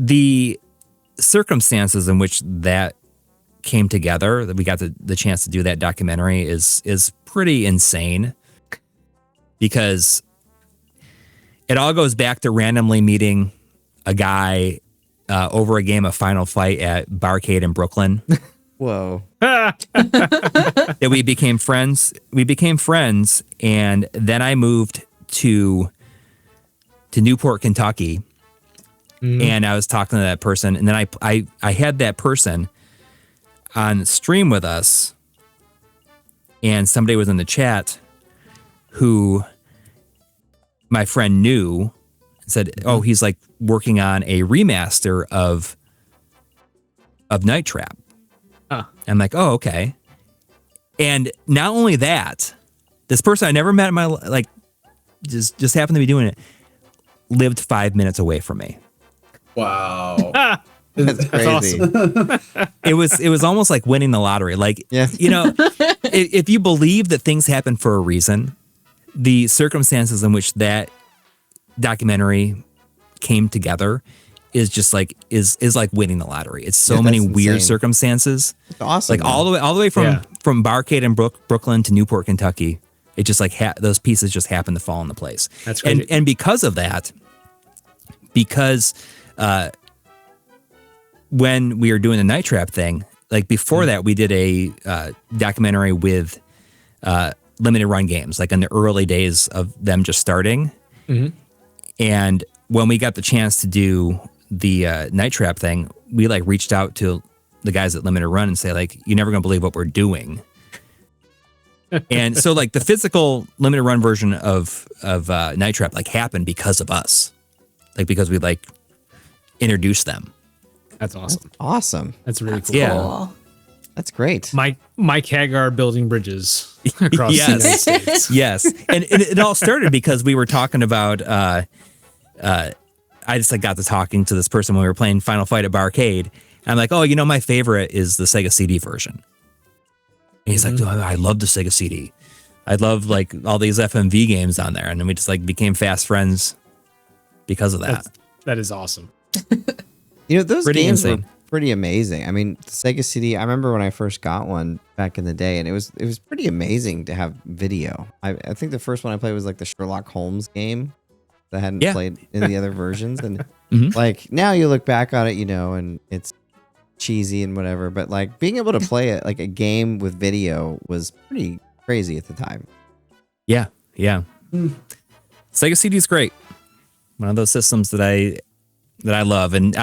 the circumstances in which that came together, that we got the chance to do that documentary is pretty insane, because it all goes back to randomly meeting a guy over a game of Final Fight at Barcade in Brooklyn. Whoa. That we became friends. And then I moved to Newport, Kentucky. And I was talking to that person, and then I had that person on stream with us, and somebody was in the chat who my friend knew and said, "Oh, he's like working on a remaster of Night Trap." I'm like, "Oh, okay." And not only that, this person I never met in my just happened to be doing it, lived 5 minutes away from me. Wow. That's crazy. Awesome. It was almost like winning the lottery. Like, yeah. If you believe that things happen for a reason, the circumstances in which that documentary came together is just like is like winning the lottery. It's so many weird insane. circumstances. It's awesome. Like all the way from Barcade in Brooklyn to Newport, Kentucky. It just like those pieces just happen to fall into place. That's crazy. And because of that, because when we were doing the Night Trap thing, like before that, we did a documentary with limited run games, like in the early days of them just starting. And when we got the chance to do the Night Trap thing, we like reached out to the guys at Limited Run and say like, "You're never gonna believe what we're doing." And so like the physical Limited Run version of Night Trap like happened because of us, like because we like introduced them. That's awesome. That's awesome. That's really cool. Yeah. That's great. Mike Hagar building bridges across the United States. Yes. And it all started because we were talking about, I just like got to talking to this person when we were playing Final Fight at Barcade. And I'm like, "Oh, my favorite is the Sega CD version." And he's like, "Oh, I love the Sega CD. I love like all these FMV games on there." And then we just like became fast friends because of that. That is awesome. Those Pretty games insane. were pretty amazing. I mean, the Sega CD, I remember when I first got one back in the day, and it was pretty amazing to have video. I think the first one I played was like the Sherlock Holmes game that I hadn't played in the other versions. And like now you look back on it, and it's cheesy and whatever, but like being able to play it like a game with video was pretty crazy at the time. Yeah. Sega CD is great. One of those systems that I love. And